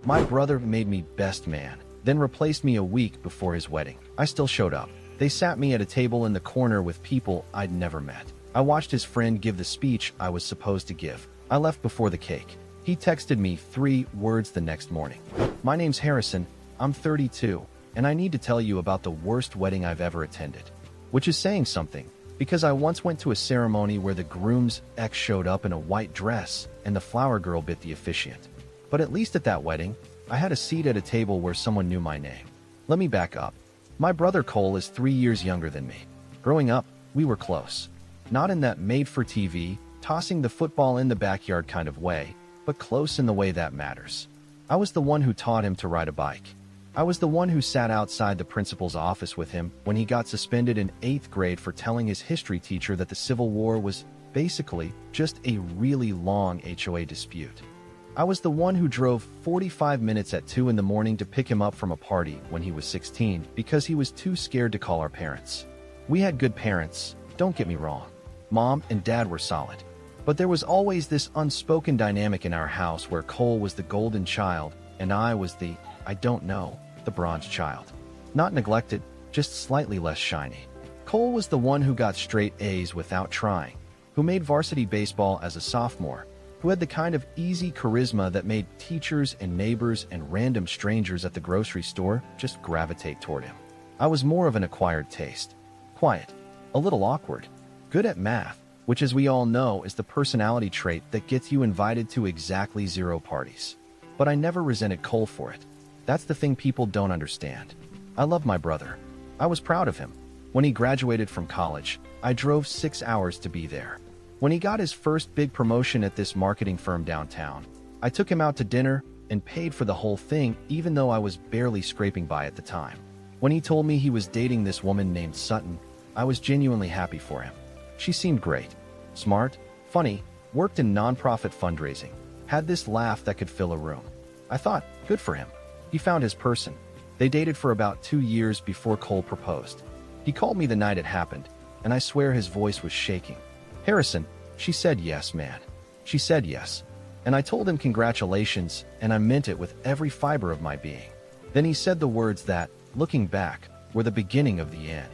My brother made me best man, then replaced me a week before his wedding. I still showed up. They sat me at a table in the corner with people I'd never met. I watched his friend give the speech I was supposed to give. I left before the cake. He texted me 3 words the next morning. My name's Harrison, I'm 32, and I need to tell you about the worst wedding I've ever attended. Which is saying something, because I once went to a ceremony where the groom's ex showed up in a white dress and the flower girl bit the officiant. But at least at that wedding, I had a seat at a table where someone knew my name. Let me back up. My brother Cole is 3 years younger than me. Growing up, we were close. Not in that made-for-TV, tossing the football in the backyard kind of way, but close in the way that matters. I was the one who taught him to ride a bike. I was the one who sat outside the principal's office with him when he got suspended in 8th grade for telling his history teacher that the Civil War was basically just a really long HOA dispute. I was the one who drove 45 minutes at 2 in the morning to pick him up from a party when he was 16 because he was too scared to call our parents. We had good parents, don't get me wrong. Mom and Dad were solid. But there was always this unspoken dynamic in our house where Cole was the golden child and I was the bronze child. Not neglected, just slightly less shiny. Cole was the one who got straight A's without trying, who made varsity baseball as a sophomore, who had the kind of easy charisma that made teachers and neighbors and random strangers at the grocery store just gravitate toward him. I was more of an acquired taste. Quiet, a little awkward, good at math, which as we all know is the personality trait that gets you invited to exactly 0 parties. But I never resented Cole for it. That's the thing people don't understand. I love my brother. I was proud of him. When he graduated from college, I drove 6 hours to be there. When he got his first big promotion at this marketing firm downtown, I took him out to dinner and paid for the whole thing even though I was barely scraping by at the time. When he told me he was dating this woman named Sutton, I was genuinely happy for him. She seemed great. Smart, funny, worked in nonprofit fundraising, had this laugh that could fill a room. I thought, good for him. He found his person. They dated for about 2 years before Cole proposed. He called me the night it happened, and I swear his voice was shaking. Harrison, she said yes, man. She said yes. And I told him congratulations, and I meant it with every fiber of my being. Then he said the words that, looking back, were the beginning of the end.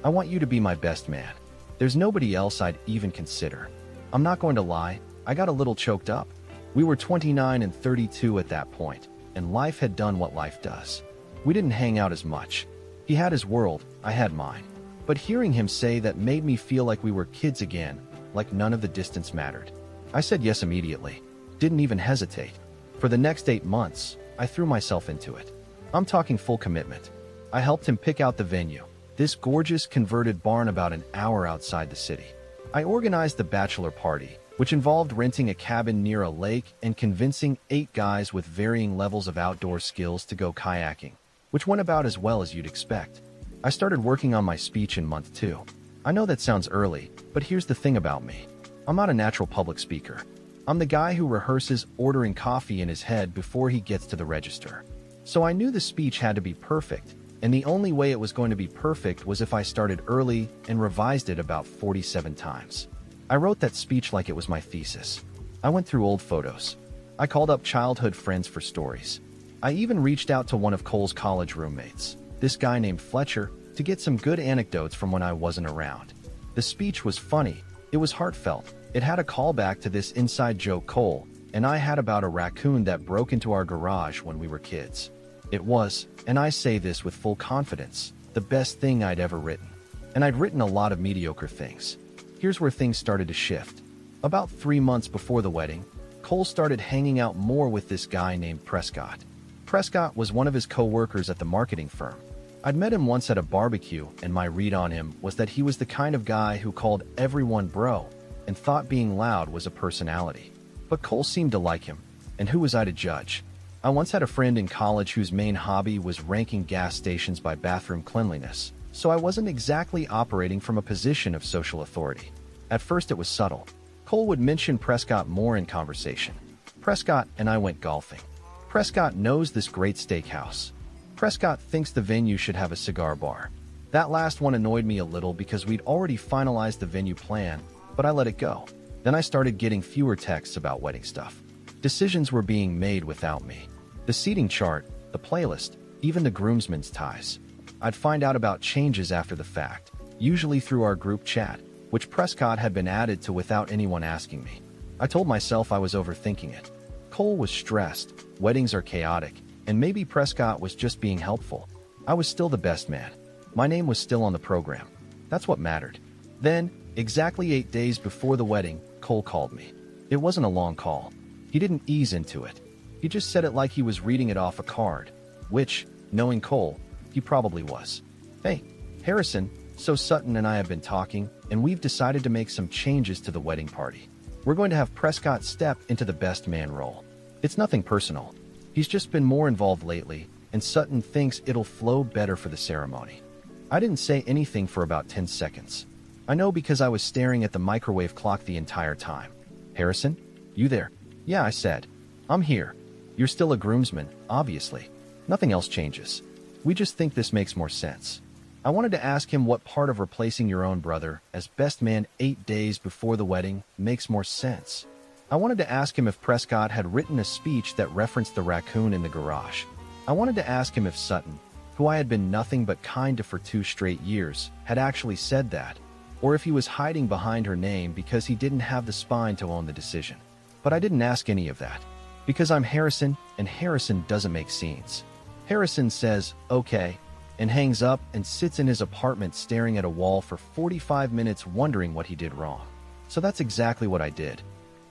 I want you to be my best man. There's nobody else I'd even consider. I'm not going to lie, I got a little choked up. We were 29 and 32 at that point, and life had done what life does. We didn't hang out as much. He had his world, I had mine. But hearing him say that made me feel like we were kids again, like none of the distance mattered. I said yes immediately. Didn't even hesitate. For the next 8 months, I threw myself into it. I'm talking full commitment. I helped him pick out the venue, this gorgeous converted barn about an hour outside the city. I organized the bachelor party, which involved renting a cabin near a lake and convincing 8 guys with varying levels of outdoor skills to go kayaking, which went about as well as you'd expect. I started working on my speech in month 2. I know that sounds early, but here's the thing about me. I'm not a natural public speaker. I'm the guy who rehearses ordering coffee in his head before he gets to the register. So I knew the speech had to be perfect, and the only way it was going to be perfect was if I started early and revised it about 47 times. I wrote that speech like it was my thesis. I went through old photos. I called up childhood friends for stories. I even reached out to one of Cole's college roommates, this guy named Fletcher, to get some good anecdotes from when I wasn't around. The speech was funny, it was heartfelt, it had a callback to this inside joke Cole and I had about a raccoon that broke into our garage when we were kids. It was, and I say this with full confidence, the best thing I'd ever written. And I'd written a lot of mediocre things. Here's where things started to shift. About 3 months before the wedding, Cole started hanging out more with this guy named Prescott. Prescott was one of his co-workers at the marketing firm. I'd met him once at a barbecue, and my read on him was that he was the kind of guy who called everyone bro and thought being loud was a personality. But Cole seemed to like him, and who was I to judge? I once had a friend in college whose main hobby was ranking gas stations by bathroom cleanliness, so I wasn't exactly operating from a position of social authority. At first it was subtle. Cole would mention Prescott more in conversation. Prescott and I went golfing. Prescott knows this great steakhouse. Prescott thinks the venue should have a cigar bar. That last one annoyed me a little because we'd already finalized the venue plan, but I let it go. Then I started getting fewer texts about wedding stuff. Decisions were being made without me. The seating chart, the playlist, even the groomsmen's ties. I'd find out about changes after the fact, usually through our group chat, which Prescott had been added to without anyone asking me. I told myself I was overthinking it. Cole was stressed, weddings are chaotic, and maybe Prescott was just being helpful. I was still the best man. My name was still on the program. That's what mattered. Then, exactly 8 days before the wedding, Cole called me. It wasn't a long call. He didn't ease into it. He just said it like he was reading it off a card, which, knowing Cole, he probably was. Hey, Harrison, so Sutton and I have been talking, and we've decided to make some changes to the wedding party. We're going to have Prescott step into the best man role. It's nothing personal. He's just been more involved lately, and Sutton thinks it'll flow better for the ceremony. I didn't say anything for about 10 seconds. I know because I was staring at the microwave clock the entire time. Harrison, you there? Yeah, I said. I'm here. You're still a groomsman, obviously. Nothing else changes. We just think this makes more sense. I wanted to ask him what part of replacing your own brother as best man 8 days before the wedding makes more sense. I wanted to ask him if Prescott had written a speech that referenced the raccoon in the garage. I wanted to ask him if Sutton, who I had been nothing but kind to for 2 straight years, had actually said that, or if he was hiding behind her name because he didn't have the spine to own the decision. But I didn't ask any of that, because I'm Harrison, and Harrison doesn't make scenes. Harrison says, okay, and hangs up and sits in his apartment staring at a wall for 45 minutes wondering what he did wrong. So that's exactly what I did.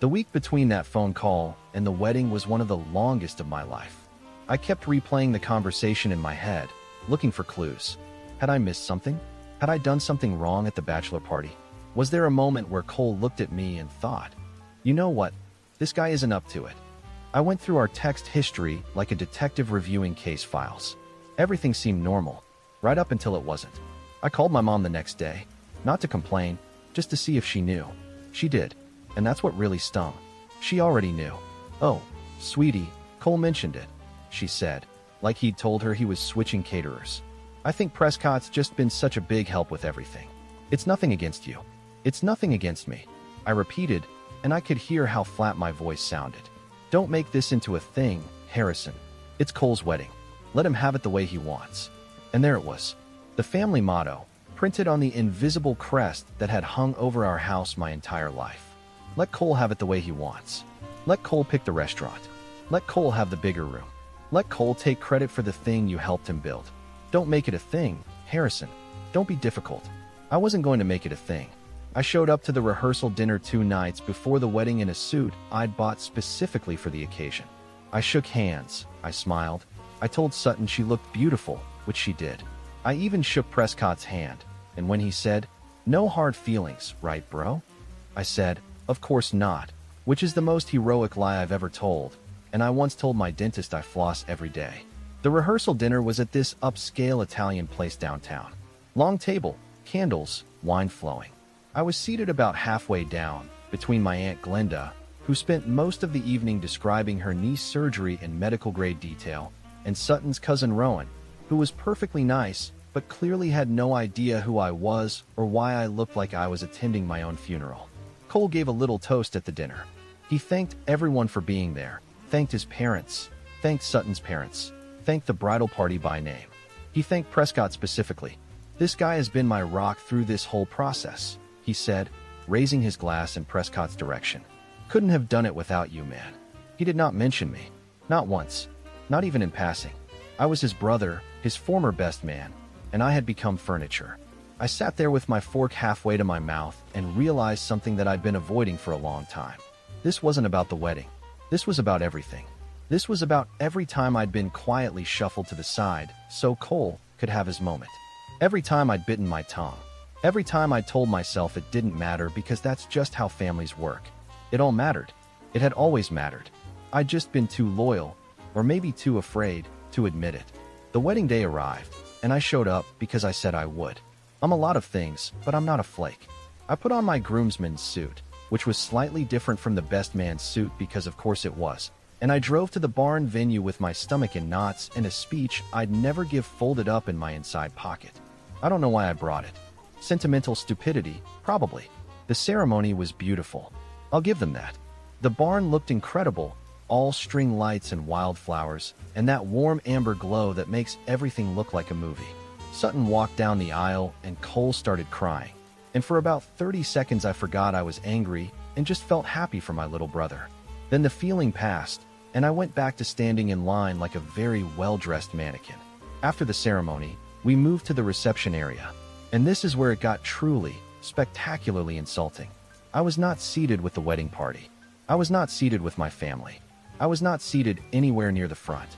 The week between that phone call and the wedding was one of the longest of my life. I kept replaying the conversation in my head, looking for clues. Had I missed something? Had I done something wrong at the bachelor party? Was there a moment where Cole looked at me and thought, you know what, this guy isn't up to it? I went through our text history like a detective reviewing case files. Everything seemed normal, right up until it wasn't. I called my mom the next day, not to complain, just to see if she knew. She did, and that's what really stung. She already knew. Oh, sweetie, Cole mentioned it, she said, like he'd told her he was switching caterers. I think Prescott's just been such a big help with everything. It's nothing against you. It's nothing against me. I repeated, and I could hear how flat my voice sounded. Don't make this into a thing, Harrison. It's Cole's wedding. Let him have it the way he wants. And there it was. The family motto, printed on the invisible crest that had hung over our house my entire life. Let Cole have it the way he wants. Let Cole pick the restaurant. Let Cole have the bigger room. Let Cole take credit for the thing you helped him build. Don't make it a thing, Harrison. Don't be difficult. I wasn't going to make it a thing. I showed up to the rehearsal dinner 2 nights before the wedding in a suit I'd bought specifically for the occasion. I shook hands. I smiled. I told Sutton she looked beautiful, which she did. I even shook Prescott's hand, and when he said, "No hard feelings, right, bro?" I said, "Of course not," which is the most heroic lie I've ever told, and I once told my dentist I floss every day. The rehearsal dinner was at this upscale Italian place downtown. Long table, candles, wine flowing. I was seated about halfway down, between my Aunt Glenda, who spent most of the evening describing her knee surgery in medical-grade detail, and Sutton's cousin Rowan, who was perfectly nice, but clearly had no idea who I was or why I looked like I was attending my own funeral. Cole gave a little toast at the dinner. He thanked everyone for being there, thanked his parents, thanked Sutton's parents, thanked the bridal party by name. He thanked Prescott specifically. "This guy has been my rock through this whole process," he said, raising his glass in Prescott's direction. "Couldn't have done it without you, man." He did not mention me. Not once. Not even in passing. I was his brother, his former best man, and I had become furniture. I sat there with my fork halfway to my mouth and realized something that I'd been avoiding for a long time. This wasn't about the wedding. This was about everything. This was about every time I'd been quietly shuffled to the side so Cole could have his moment. Every time I'd bitten my tongue. Every time I told myself it didn't matter because that's just how families work. It all mattered. It had always mattered. I'd just been too loyal, or maybe too afraid, to admit it. The wedding day arrived, and I showed up because I said I would. I'm a lot of things, but I'm not a flake. I put on my groomsman's suit, which was slightly different from the best man's suit because of course it was, and I drove to the barn venue with my stomach in knots and a speech I'd never give folded up in my inside pocket. I don't know why I brought it. Sentimental stupidity, probably. The ceremony was beautiful. I'll give them that. The barn looked incredible, all string lights and wildflowers, and that warm amber glow that makes everything look like a movie. Sutton walked down the aisle, and Cole started crying. And for about 30 seconds I forgot I was angry and just felt happy for my little brother. Then the feeling passed, and I went back to standing in line like a very well-dressed mannequin. After the ceremony, we moved to the reception area, and this is where it got truly, spectacularly insulting. I was not seated with the wedding party. I was not seated with my family. I was not seated anywhere near the front.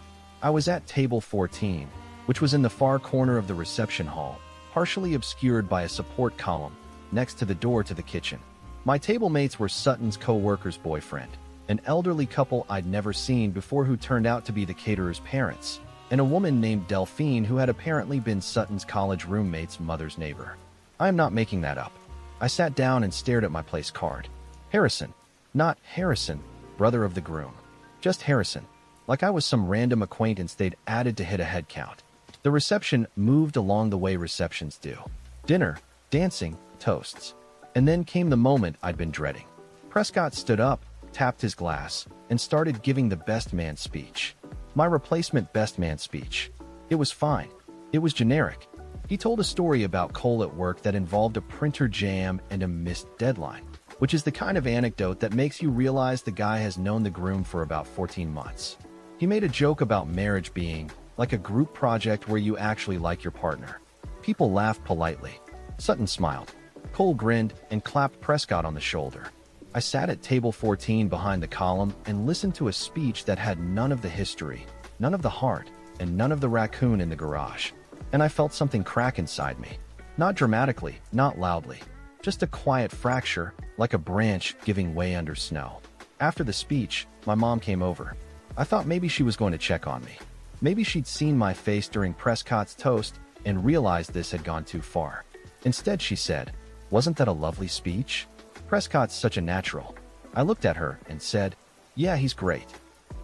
I was at table 14, which was in the far corner of the reception hall, partially obscured by a support column, next to the door to the kitchen. My table mates were Sutton's co-worker's boyfriend, an elderly couple I'd never seen before who turned out to be the caterer's parents, and a woman named Delphine who had apparently been Sutton's college roommate's mother's neighbor. I am not making that up. I sat down and stared at my place card. Harrison. Not Harrison, brother of the groom. Just Harrison. Like I was some random acquaintance they'd added to hit a head count. The reception moved along the way receptions do. Dinner, dancing, toasts. And then came the moment I'd been dreading. Prescott stood up, tapped his glass, and started giving the best man speech. My replacement best man speech. It was fine. It was generic. He told a story about Cole at work that involved a printer jam and a missed deadline, which is the kind of anecdote that makes you realize the guy has known the groom for about 14 months. He made a joke about marriage being like a group project where you actually like your partner. People laughed politely. Sutton smiled. Cole grinned and clapped Prescott on the shoulder. I sat at table 14 behind the column and listened to a speech that had none of the history, none of the heart, and none of the raccoon in the garage. And I felt something crack inside me. Not dramatically, not loudly. Just a quiet fracture, like a branch giving way under snow. After the speech, my mom came over. I thought maybe she was going to check on me. Maybe she'd seen my face during Prescott's toast and realized this had gone too far. Instead, she said, "Wasn't that a lovely speech? Prescott's such a natural." I looked at her and said, "Yeah, he's great."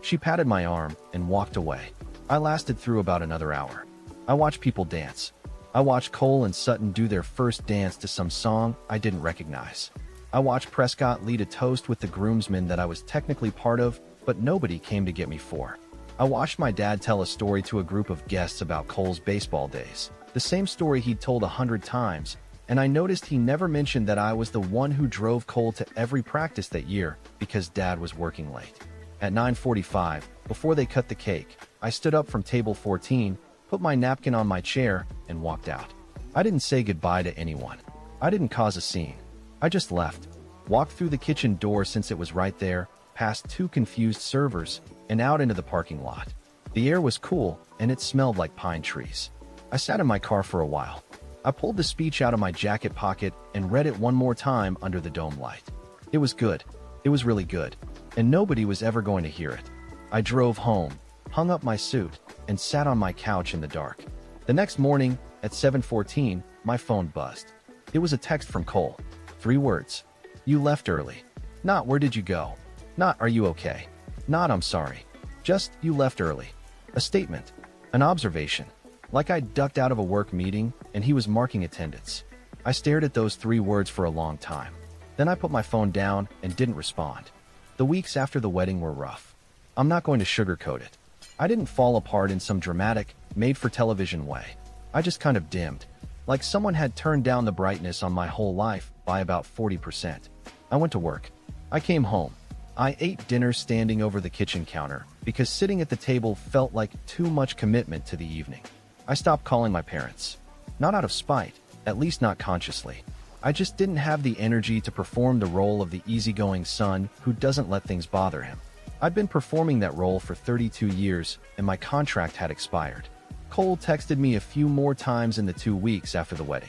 She patted my arm and walked away. I lasted through about another hour. I watched people dance. I watched Cole and Sutton do their first dance to some song I didn't recognize. I watched Prescott lead a toast with the groomsmen that I was technically part of, but nobody came to get me for. I watched my dad tell a story to a group of guests about Cole's baseball days, the same story he'd told 100 times, and I noticed he never mentioned that I was the one who drove Cole to every practice that year because Dad was working late. At 9:45, before they cut the cake, I stood up from table 14, put my napkin on my chair, and walked out. I didn't say goodbye to anyone. I didn't cause a scene. I just left, walked through the kitchen door since it was right there, past two confused servers, and out into the parking lot. The air was cool, and it smelled like pine trees. I sat in my car for a while. I pulled the speech out of my jacket pocket and read it one more time under the dome light. It was good. It was really good. And nobody was ever going to hear it. I drove home, hung up my suit, and sat on my couch in the dark. The next morning, at 7:14, my phone buzzed. It was a text from Cole. 3 words. "You left early." Not "where did you go?" Not "are you okay?" Not "I'm sorry." Just "you left early." A statement. An observation. Like I ducked out of a work meeting and he was marking attendance. I stared at those 3 words for a long time. Then I put my phone down and didn't respond. The weeks after the wedding were rough. I'm not going to sugarcoat it. I didn't fall apart in some dramatic, made-for-television way. I just kind of dimmed. Like someone had turned down the brightness on my whole life by about 40%. I went to work. I came home. I ate dinner standing over the kitchen counter because sitting at the table felt like too much commitment to the evening. I stopped calling my parents. Not out of spite, at least not consciously. I just didn't have the energy to perform the role of the easygoing son who doesn't let things bother him. I'd been performing that role for 32 years, and my contract had expired. Cole texted me a few more times in the 2 weeks after the wedding.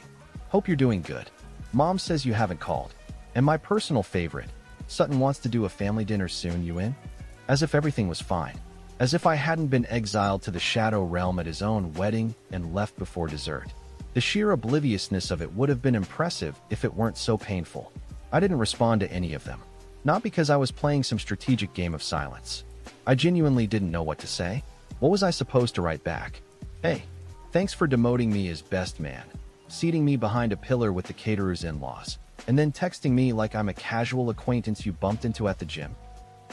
"Hope you're doing good. Mom says you haven't called. And my personal favorite, Sutton wants to do a family dinner soon, you in?" As if everything was fine. As if I hadn't been exiled to the shadow realm at his own wedding and left before dessert. The sheer obliviousness of it would have been impressive if it weren't so painful. I didn't respond to any of them. Not because I was playing some strategic game of silence. I genuinely didn't know what to say. What was I supposed to write back? "Hey, thanks for demoting me as best man, seating me behind a pillar with the caterer's in-laws, and then texting me like I'm a casual acquaintance you bumped into at the gym."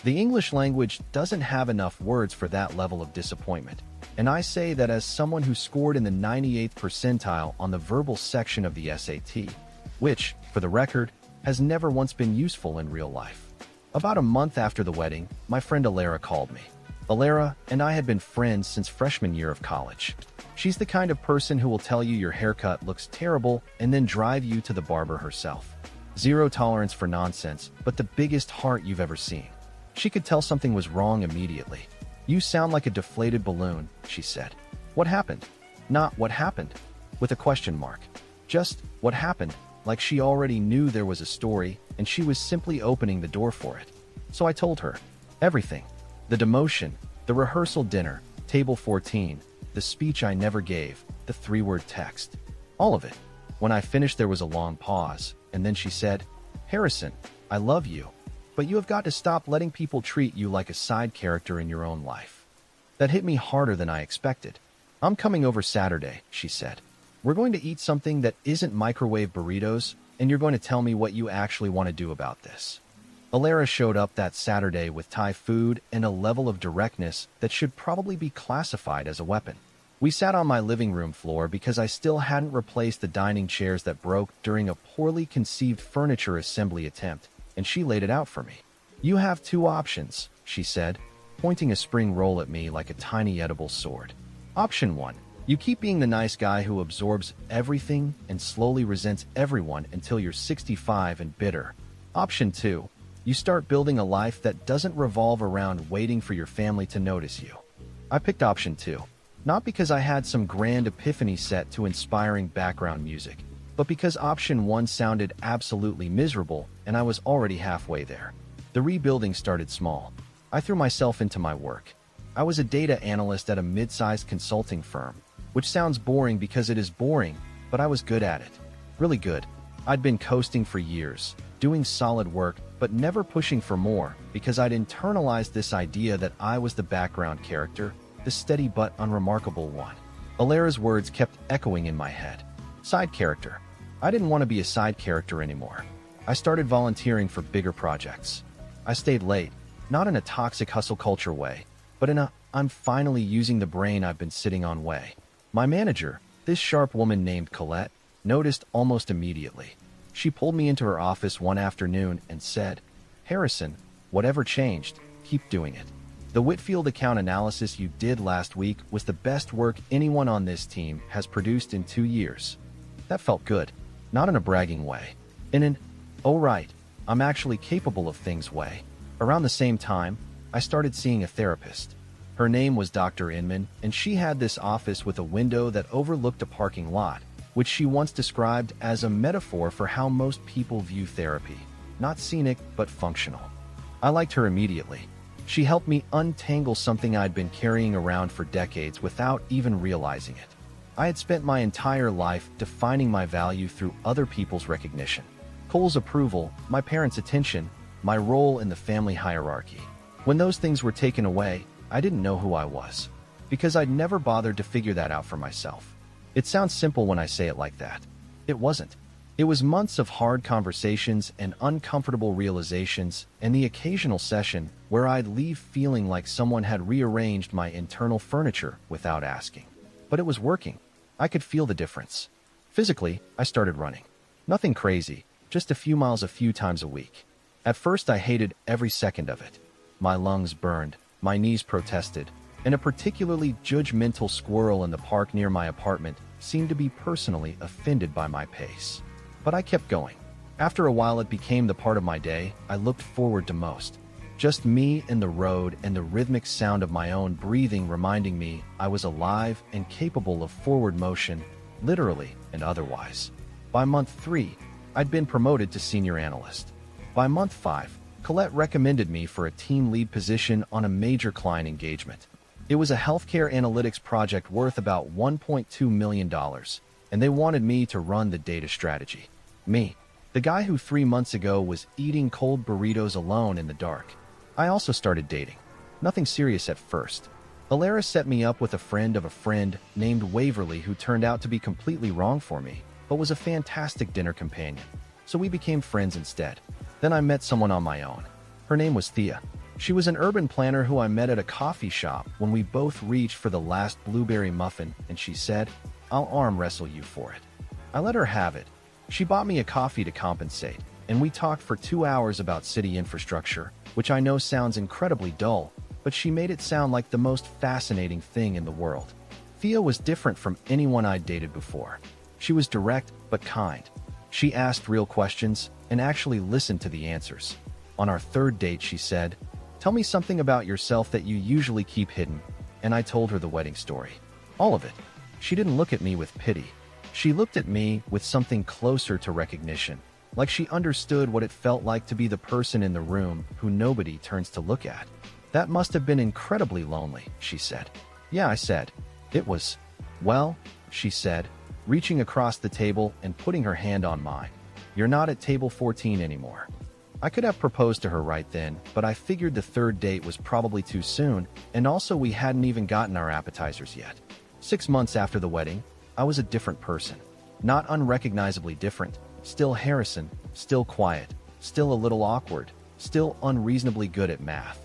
The English language doesn't have enough words for that level of disappointment. And I say that as someone who scored in the 98th percentile on the verbal section of the SAT, which, for the record, has never once been useful in real life. About a month after the wedding, my friend Alara called me. Alara and I had been friends since freshman year of college. She's the kind of person who will tell you your haircut looks terrible and then drive you to the barber herself. Zero tolerance for nonsense, but the biggest heart you've ever seen. She could tell something was wrong immediately. "You sound like a deflated balloon," she said. "What happened?" Not "what happened?" with a question mark. Just "what happened?" like she already knew there was a story and she was simply opening the door for it. So I told her. Everything. The demotion, the rehearsal dinner, table 14, the speech I never gave, the 3-word text. All of it. When I finished there was a long pause, and then she said, "Harrison, I love you, but you have got to stop letting people treat you like a side character in your own life." That hit me harder than I expected. "I'm coming over Saturday," she said. "We're going to eat something that isn't microwave burritos, and you're going to tell me what you actually want to do about this." Alara showed up that Saturday with Thai food and a level of directness that should probably be classified as a weapon. We sat on my living room floor because I still hadn't replaced the dining chairs that broke during a poorly conceived furniture assembly attempt, and she laid it out for me. "You have 2 options," she said, pointing a spring roll at me like a tiny edible sword. "Option 1. You keep being the nice guy who absorbs everything and slowly resents everyone until you're 65 and bitter. Option 2. You start building a life that doesn't revolve around waiting for your family to notice you." I picked option 2. Not because I had some grand epiphany set to inspiring background music, but because option 1 sounded absolutely miserable and I was already halfway there. The rebuilding started small. I threw myself into my work. I was a data analyst at a mid-sized consulting firm, which sounds boring because it is boring, but I was good at it. Really good. I'd been coasting for years, doing solid work, but never pushing for more because I'd internalized this idea that I was the background character, the steady but unremarkable one. Alara's words kept echoing in my head. Side character. I didn't want to be a side character anymore. I started volunteering for bigger projects. I stayed late, not in a toxic hustle culture way, but in a "I'm finally using the brain I've been sitting on" way. My manager, this sharp woman named Colette, noticed almost immediately. She pulled me into her office one afternoon and said, "Harrison, whatever changed, keep doing it. The Whitfield account analysis you did last week was the best work anyone on this team has produced in 2 years." That felt good, not in a bragging way. In an, "oh right, I'm actually capable of things" way. Around the same time, I started seeing a therapist. Her name was Dr. Inman, and she had this office with a window that overlooked a parking lot, which she once described as a metaphor for how most people view therapy. Not scenic, but functional. I liked her immediately. She helped me untangle something I'd been carrying around for decades without even realizing it. I had spent my entire life defining my value through other people's recognition. Cole's approval, my parents' attention, my role in the family hierarchy. When those things were taken away, I didn't know who I was, because I'd never bothered to figure that out for myself. It sounds simple when I say it like that. It wasn't. It was months of hard conversations and uncomfortable realizations, and the occasional session where I'd leave feeling like someone had rearranged my internal furniture without asking. But it was working. I could feel the difference. Physically, I started running. Nothing crazy, just a few miles a few times a week. At first, I hated every second of it. My lungs burned, my knees protested, and a particularly judgmental squirrel in the park near my apartment seemed to be personally offended by my pace. But I kept going. After a while, it became the part of my day I looked forward to most. Just me and the road and the rhythmic sound of my own breathing reminding me I was alive and capable of forward motion, literally and otherwise. By month 3, I'd been promoted to senior analyst. By month 5, Colette recommended me for a team lead position on a major client engagement. It was a healthcare analytics project worth about $1.2 million, and they wanted me to run the data strategy. Me, the guy who 3 months ago was eating cold burritos alone in the dark. I also started dating. Nothing serious at first. Alara set me up with a friend of a friend named Waverly who turned out to be completely wrong for me, but was a fantastic dinner companion. So we became friends instead. Then I met someone on my own. Her name was Thea. She was an urban planner who I met at a coffee shop when we both reached for the last blueberry muffin, and she said, "I'll arm wrestle you for it." I let her have it. She bought me a coffee to compensate, and we talked for 2 hours about city infrastructure, which I know sounds incredibly dull, but she made it sound like the most fascinating thing in the world. Thea was different from anyone I'd dated before. She was direct but kind. She asked real questions and actually listened to the answers. On our third date, she said, "Tell me something about yourself that you usually keep hidden," and I told her the wedding story. All of it. She didn't look at me with pity. She looked at me with something closer to recognition, like she understood what it felt like to be the person in the room who nobody turns to look at. "That must have been incredibly lonely," she said. "Yeah," I said. "It was." "Well," she said, reaching across the table and putting her hand on mine. "You're not at table 14 anymore." I could have proposed to her right then, but I figured the third date was probably too soon, and also we hadn't even gotten our appetizers yet. 6 months after the wedding, I was a different person. Not unrecognizably different. Still Harrison, still quiet, still a little awkward, still unreasonably good at math.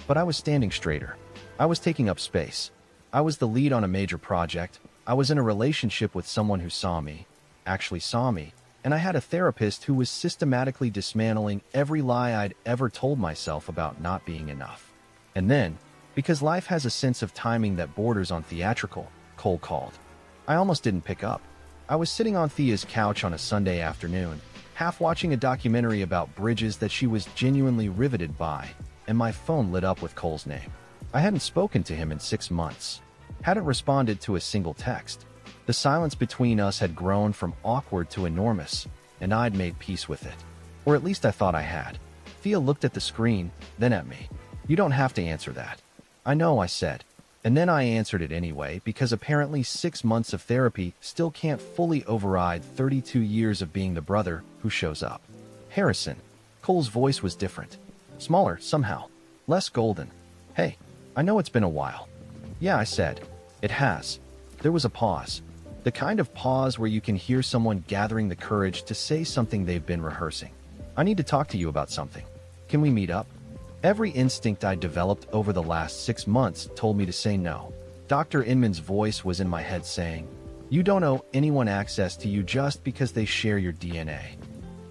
But I was standing straighter. I was taking up space. I was the lead on a major project. I was in a relationship with someone who saw me, actually saw me, and I had a therapist who was systematically dismantling every lie I'd ever told myself about not being enough. And then, because life has a sense of timing that borders on theatrical, Cole called. I almost didn't pick up. I was sitting on Thea's couch on a Sunday afternoon, half watching a documentary about bridges that she was genuinely riveted by, and my phone lit up with Cole's name. I hadn't spoken to him in 6 months. Hadn't responded to a single text. The silence between us had grown from awkward to enormous, and I'd made peace with it. Or at least I thought I had. Thea looked at the screen, then at me. "You don't have to answer that." "I know," I said. And then I answered it anyway, because apparently 6 months of therapy still can't fully override 32 years of being the brother who shows up. "Harrison." Cole's voice was different. Smaller, somehow. Less golden. "Hey, I know it's been a while." "Yeah," I said. "It has." There was a pause. The kind of pause where you can hear someone gathering the courage to say something they've been rehearsing. "I need to talk to you about something. Can we meet up?" Every instinct I developed over the last 6 months told me to say no. Dr. Inman's voice was in my head saying, "You don't owe anyone access to you just because they share your DNA."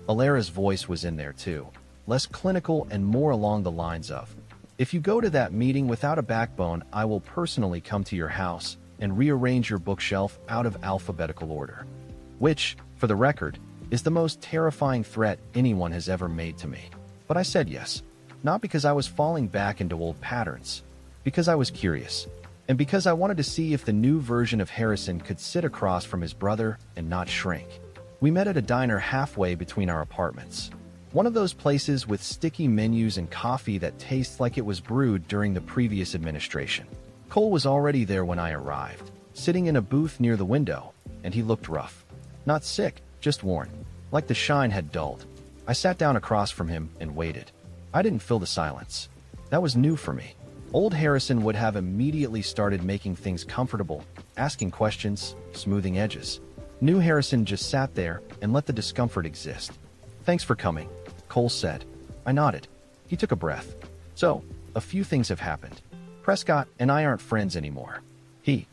Alara's voice was in there too, less clinical and more along the lines of, "If you go to that meeting without a backbone, I will personally come to your house and rearrange your bookshelf out of alphabetical order." Which, for the record, is the most terrifying threat anyone has ever made to me. But I said yes. Not because I was falling back into old patterns, because I was curious, and because I wanted to see if the new version of Harrison could sit across from his brother and not shrink. We met at a diner halfway between our apartments. One of those places with sticky menus and coffee that tastes like it was brewed during the previous administration. Cole was already there when I arrived, sitting in a booth near the window, and he looked rough. Not sick, just worn, like the shine had dulled. I sat down across from him and waited. I didn't fill the silence. That was new for me. Old Harrison would have immediately started making things comfortable, asking questions, smoothing edges. New Harrison just sat there and let the discomfort exist. "Thanks for coming," Cole said. I nodded. He took a breath. "So, a few things have happened. Prescott and I aren't friends anymore. He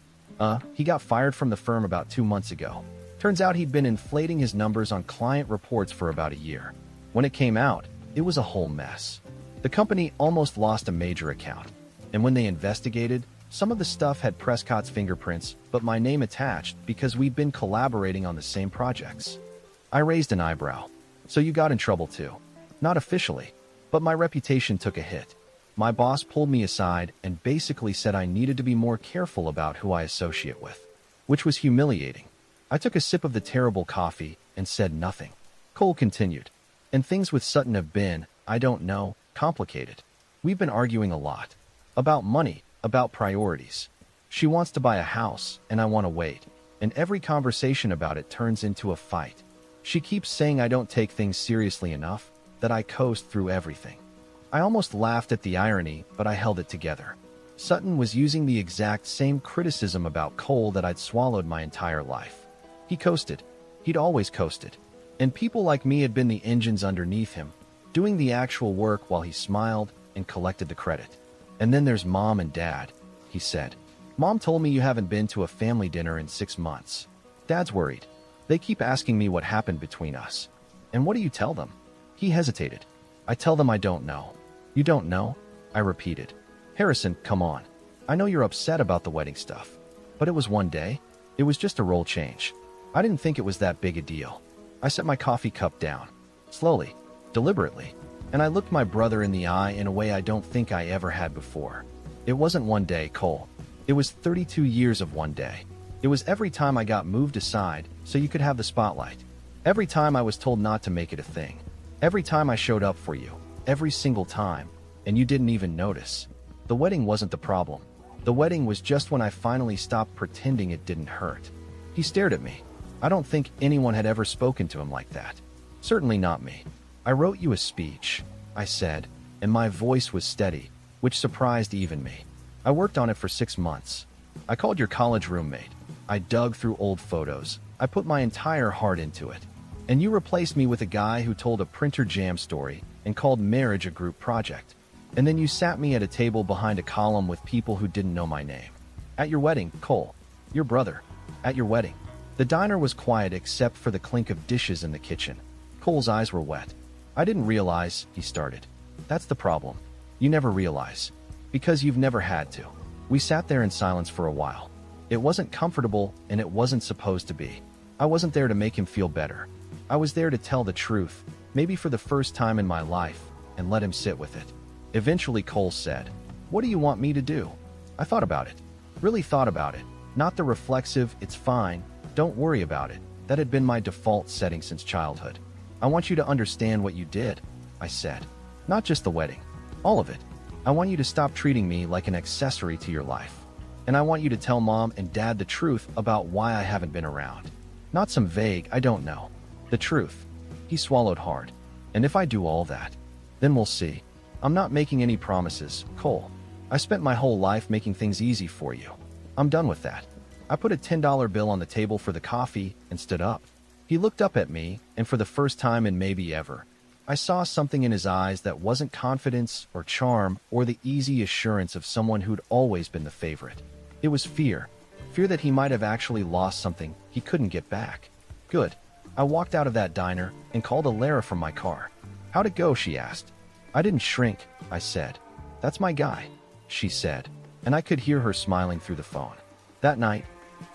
got fired from the firm about 2 months ago. Turns out he'd been inflating his numbers on client reports for about a year. When it came out, it was a whole mess. The company almost lost a major account, and when they investigated, some of the stuff had Prescott's fingerprints, but my name attached because we'd been collaborating on the same projects." I raised an eyebrow. "So you got in trouble too?" "Not officially, but my reputation took a hit. My boss pulled me aside and basically said I needed to be more careful about who I associate with," which was humiliating. I took a sip of the terrible coffee and said nothing. Cole continued. "And things with Sutton have been, I don't know, complicated. We've been arguing a lot. About money, about priorities. She wants to buy a house, and I want to wait. And every conversation about it turns into a fight. She keeps saying I don't take things seriously enough, that I coast through everything." I almost laughed at the irony, but I held it together. Sutton was using the exact same criticism about Cole that I'd swallowed my entire life. He coasted. He'd always coasted. And people like me had been the engines underneath him, doing the actual work while he smiled, and collected the credit. And then there's Mom and Dad, he said. Mom told me you haven't been to a family dinner in 6 months. Dad's worried. They keep asking me what happened between us. And what do you tell them? He hesitated. I tell them I don't know. You don't know? I repeated. Harrison, come on. I know you're upset about the wedding stuff. But it was one day. It was just a role change. I didn't think it was that big a deal. I set my coffee cup down. Slowly. Deliberately. And I looked my brother in the eye in a way I don't think I ever had before. It wasn't one day, Cole. It was 32 years of one day. It was every time I got moved aside so you could have the spotlight. Every time I was told not to make it a thing. Every time I showed up for you. Every single time. And you didn't even notice. The wedding wasn't the problem. The wedding was just when I finally stopped pretending it didn't hurt. He stared at me. I don't think anyone had ever spoken to him like that. Certainly not me. I wrote you a speech, I said, and my voice was steady, which surprised even me. I worked on it for 6 months. I called your college roommate. I dug through old photos. I put my entire heart into it. And you replaced me with a guy who told a printer jam story and called marriage a group project. And then you sat me at a table behind a column with people who didn't know my name. At your wedding, Cole. Your brother. At your wedding. The diner was quiet except for the clink of dishes in the kitchen. Cole's eyes were wet. I didn't realize, he started. That's the problem. You never realize. Because you've never had to. We sat there in silence for a while. It wasn't comfortable, and it wasn't supposed to be. I wasn't there to make him feel better. I was there to tell the truth, maybe for the first time in my life, and let him sit with it. Eventually Cole said, "What do you want me to do?" I thought about it. Really thought about it. Not the reflexive, "It's fine, don't worry about it." That had been my default setting since childhood. "I want you to understand what you did," I said. "Not just the wedding. All of it. I want you to stop treating me like an accessory to your life. And I want you to tell Mom and Dad the truth about why I haven't been around. Not some vague, I don't know. The truth." He swallowed hard. "And if I do all that, then we'll see. I'm not making any promises, Cole. I spent my whole life making things easy for you. I'm done with that." I put a $10 bill on the table for the coffee and stood up. He looked up at me, and for the first time in maybe ever, I saw something in his eyes that wasn't confidence or charm or the easy assurance of someone who'd always been the favorite. It was fear. Fear that he might have actually lost something he couldn't get back. Good. I walked out of that diner and called Alara from my car. "How'd it go?" she asked. "I didn't shrink," I said. "That's my guy," she said, and I could hear her smiling through the phone. That night,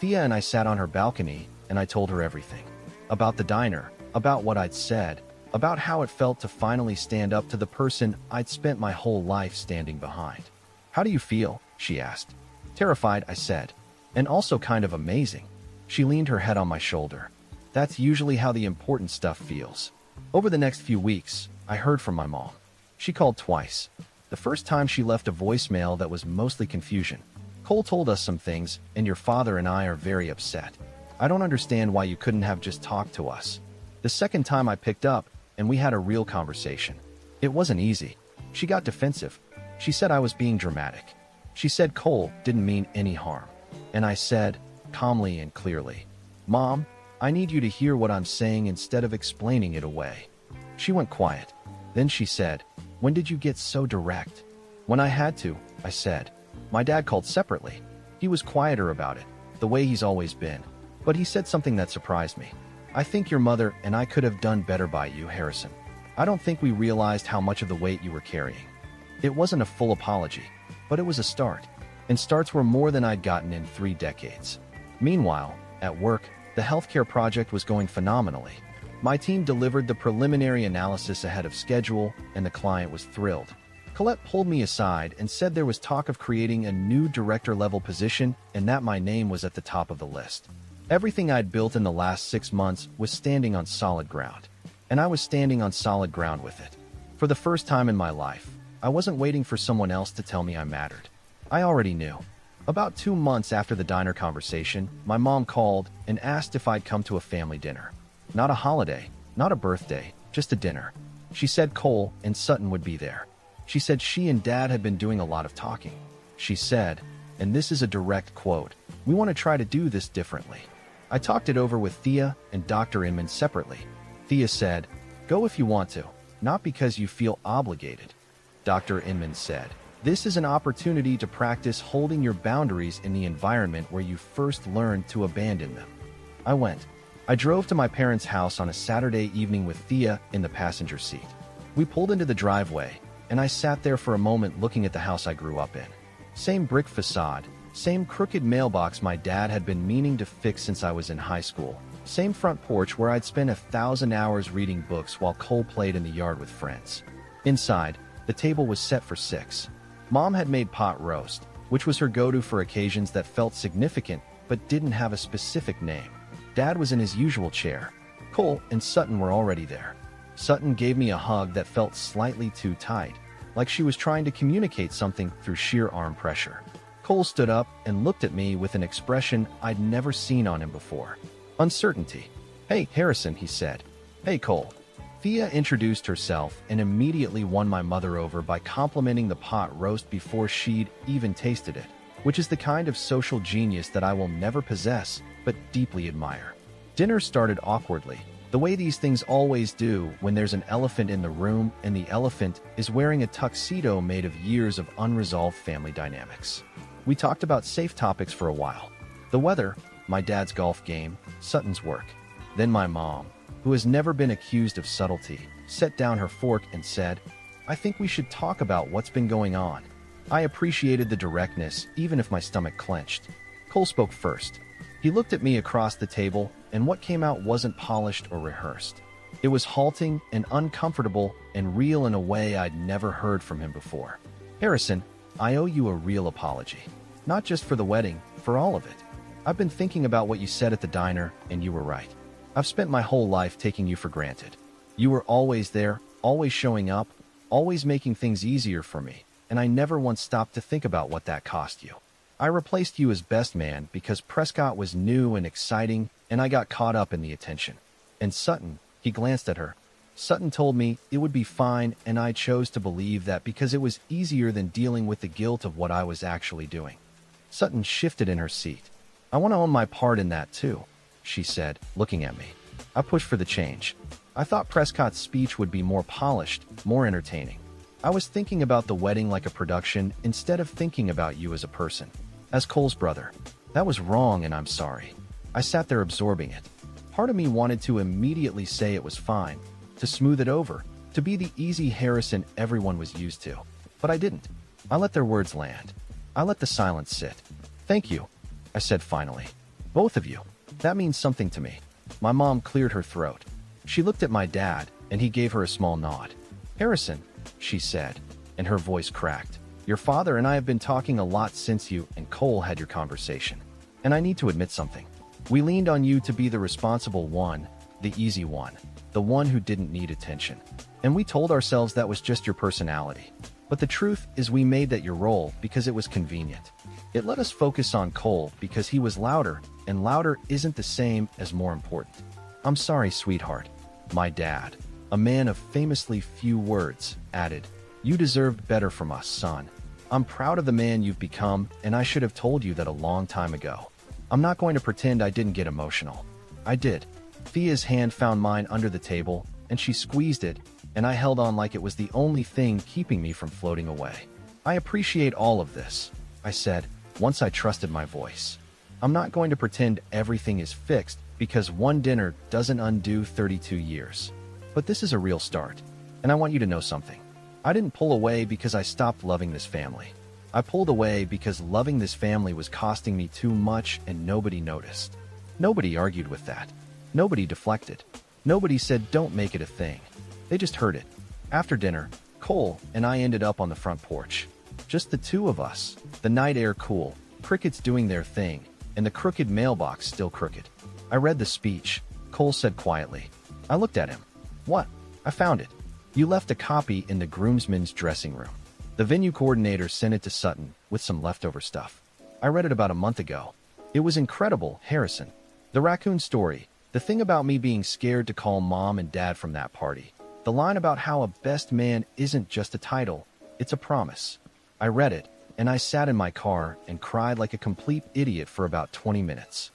Thea and I sat on her balcony, and I told her everything. About the diner, about what I'd said, about how it felt to finally stand up to the person I'd spent my whole life standing behind. "How do you feel?" she asked. "Terrified," I said, "and also kind of amazing." She leaned her head on my shoulder. That's usually how the important stuff feels. Over the next few weeks, I heard from my mom. She called twice. The first time she left a voicemail that was mostly confusion. "Cole told us some things, and your father and I are very upset. I don't understand why you couldn't have just talked to us." The second time I picked up, and we had a real conversation. It wasn't easy. She got defensive. She said I was being dramatic. She said Cole didn't mean any harm. And I said, calmly and clearly, "Mom, I need you to hear what I'm saying instead of explaining it away." She went quiet. Then she said, "When did you get so direct?" "When I had to," I said. "My dad called separately. He was quieter about it, the way he's always been. But he said something that surprised me. 'I think your mother and I could have done better by you, Harrison. I don't think we realized how much of the weight you were carrying.' It wasn't a full apology, but it was a start. And starts were more than I'd gotten in 3 decades. Meanwhile, at work, the healthcare project was going phenomenally. My team delivered the preliminary analysis ahead of schedule, and the client was thrilled. Colette pulled me aside and said there was talk of creating a new director-level position and that my name was at the top of the list. Everything I'd built in the last 6 months was standing on solid ground. And I was standing on solid ground with it. For the first time in my life, I wasn't waiting for someone else to tell me I mattered. I already knew. About 2 months after the diner conversation, my mom called and asked if I'd come to a family dinner. Not a holiday, not a birthday, just a dinner. She said Cole and Sutton would be there. She said she and Dad had been doing a lot of talking. She said, and this is a direct quote, "We want to try to do this differently." I talked it over with Thea and Dr. Inman separately. Thea said, "Go if you want to, not because you feel obligated." Dr. Inman said. This is an opportunity to practice holding your boundaries in the environment where you first learned to abandon them. I went. I drove to my parents' house on a Saturday evening with Thea in the passenger seat. We pulled into the driveway, and I sat there for a moment looking at the house I grew up in. Same brick facade, same crooked mailbox my dad had been meaning to fix since I was in high school. Same front porch where I'd spent 1,000 hours reading books while Cole played in the yard with friends. Inside, the table was set for 6. Mom had made pot roast, which was her go-to for occasions that felt significant but didn't have a specific name. Dad was in his usual chair. Cole and Sutton were already there. Sutton gave me a hug that felt slightly too tight, like she was trying to communicate something through sheer arm pressure. Cole stood up and looked at me with an expression I'd never seen on him before. Uncertainty. "Hey, Harrison," he said. "Hey, Cole." Thea introduced herself and immediately won my mother over by complimenting the pot roast before she'd even tasted it, which is the kind of social genius that I will never possess, but deeply admire. Dinner started awkwardly, the way these things always do when there's an elephant in the room and the elephant is wearing a tuxedo made of years of unresolved family dynamics. We talked about safe topics for a while. The weather, my dad's golf game, Sutton's work. Then my mom, who has never been accused of subtlety, set down her fork and said, "I think we should talk about what's been going on." I appreciated the directness, even if my stomach clenched. Cole spoke first. He looked at me across the table, and what came out wasn't polished or rehearsed. It was halting and uncomfortable and real in a way I'd never heard from him before. "Harrison, I owe you a real apology. Not just for the wedding, for all of it. I've been thinking about what you said at the diner, and you were right. I've spent my whole life taking you for granted. You were always there, always showing up, always making things easier for me, and I never once stopped to think about what that cost you. I replaced you as best man because Prescott was new and exciting, and I got caught up in the attention. And Sutton," he glanced at her. "Sutton told me it would be fine, and I chose to believe that because it was easier than dealing with the guilt of what I was actually doing." Sutton shifted in her seat. "I want to own my part in that too," she said, looking at me. I pushed for the change. I thought Prescott's speech would be more polished, more entertaining. I was thinking about the wedding like a production instead of thinking about you as a person. As Cole's brother. That was wrong, and I'm sorry. I sat there absorbing it. Part of me wanted to immediately say it was fine, to smooth it over, to be the easy Harrison everyone was used to. But I didn't. I let their words land. I let the silence sit. "Thank you," I said finally. "Both of you. That means something to me." My mom cleared her throat. She looked at my dad, and he gave her a small nod. "Harrison," she said, and her voice cracked. "Your father and I have been talking a lot since you and Cole had your conversation. And I need to admit something. We leaned on you to be the responsible one, the easy one, the one who didn't need attention. And we told ourselves that was just your personality. But the truth is we made that your role because it was convenient. It let us focus on Cole because he was louder, and louder isn't the same as more important. I'm sorry, sweetheart." My dad, a man of famously few words, added, "You deserved better from us, son. I'm proud of the man you've become, and I should have told you that a long time ago. I'm not going to pretend I didn't get emotional. I did." Thea's hand found mine under the table, and she squeezed it, and I held on like it was the only thing keeping me from floating away. "I appreciate all of this," I said, once I trusted my voice. "I'm not going to pretend everything is fixed because one dinner doesn't undo 32 years. But this is a real start, and I want you to know something. I didn't pull away because I stopped loving this family. I pulled away because loving this family was costing me too much and nobody noticed. Nobody argued with that. Nobody deflected. Nobody said don't make it a thing. They just heard it. After dinner, Cole and I ended up on the front porch. Just the two of us, the night air cool, crickets doing their thing, and the crooked mailbox still crooked. I read the speech, Cole said quietly. I looked at him. "What? I found it. You left a copy in the groomsmen's dressing room. The venue coordinator sent it to Sutton with some leftover stuff. I read it about a month ago. It was incredible, Harrison. The raccoon story, the thing about me being scared to call mom and dad from that party, the line about how a best man isn't just a title, it's a promise. I read it, and I sat in my car and cried like a complete idiot for about 20 minutes.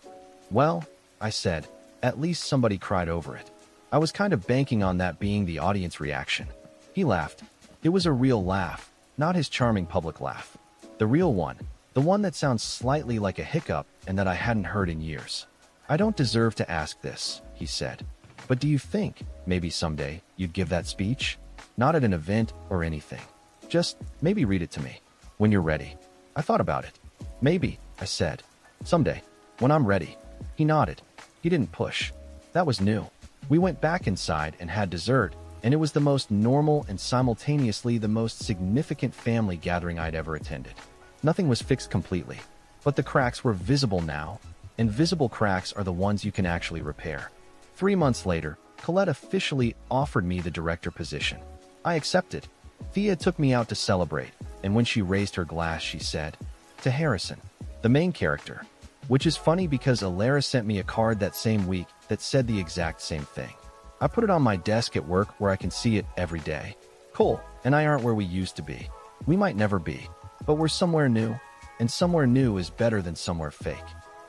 Well, I said, at least somebody cried over it. I was kind of banking on that being the audience reaction. He laughed. It was a real laugh, not his charming public laugh. The real one, the one that sounds slightly like a hiccup and that I hadn't heard in years. "I don't deserve to ask this," he said. "But do you think, maybe someday, you'd give that speech? Not at an event or anything. Just maybe read it to me. When you're ready." I thought about it. "Maybe," I said. "Someday. When I'm ready." He nodded. He didn't push. That was new. We went back inside and had dessert, and it was the most normal and simultaneously the most significant family gathering I'd ever attended. Nothing was fixed completely, but the cracks were visible now, and visible cracks are the ones you can actually repair. 3 months later, Colette officially offered me the director position. I accepted. Thea took me out to celebrate, and when she raised her glass, she said, "To Harrison, the main character," which is funny because Alara sent me a card that same week that said the exact same thing. I put it on my desk at work where I can see it every day. Cole and I aren't where we used to be. We might never be, but we're somewhere new, and somewhere new is better than somewhere fake.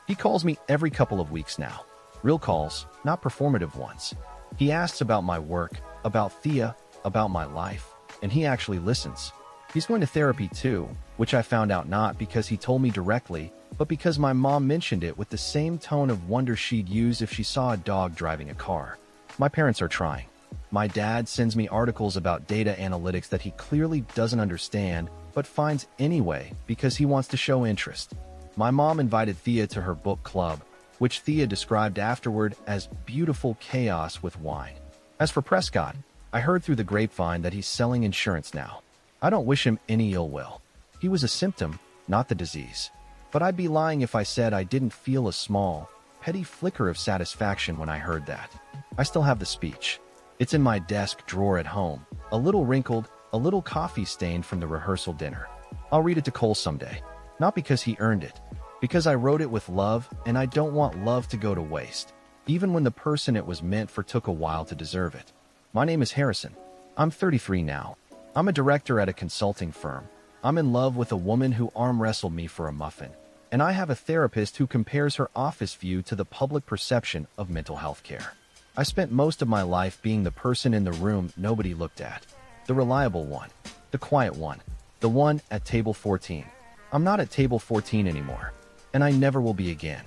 He calls me every couple of weeks now. Real calls, not performative ones. He asks about my work, about Thea, about my life, and he actually listens. He's going to therapy too, which I found out not because he told me directly, but because my mom mentioned it with the same tone of wonder she'd use if she saw a dog driving a car. My parents are trying. My dad sends me articles about data analytics that he clearly doesn't understand, but finds anyway because he wants to show interest. My mom invited Thea to her book club, which Thea described afterward as beautiful chaos with wine. As for Prescott, I heard through the grapevine that he's selling insurance now. I don't wish him any ill will. He was a symptom, not the disease. But I'd be lying if I said I didn't feel a small, petty flicker of satisfaction when I heard that. I still have the speech. It's in my desk drawer at home, a little wrinkled, a little coffee stained from the rehearsal dinner. I'll read it to Cole someday. Not because he earned it, because I wrote it with love, and I don't want love to go to waste, even when the person it was meant for took a while to deserve it. My name is Harrison. I'm 33 now. I'm a director at a consulting firm. I'm in love with a woman who arm wrestled me for a muffin. And I have a therapist who compares her office view to the public perception of mental health care. I spent most of my life being the person in the room nobody looked at. The reliable one. The quiet one. The one at table 14. I'm not at table 14 anymore. And I never will be again.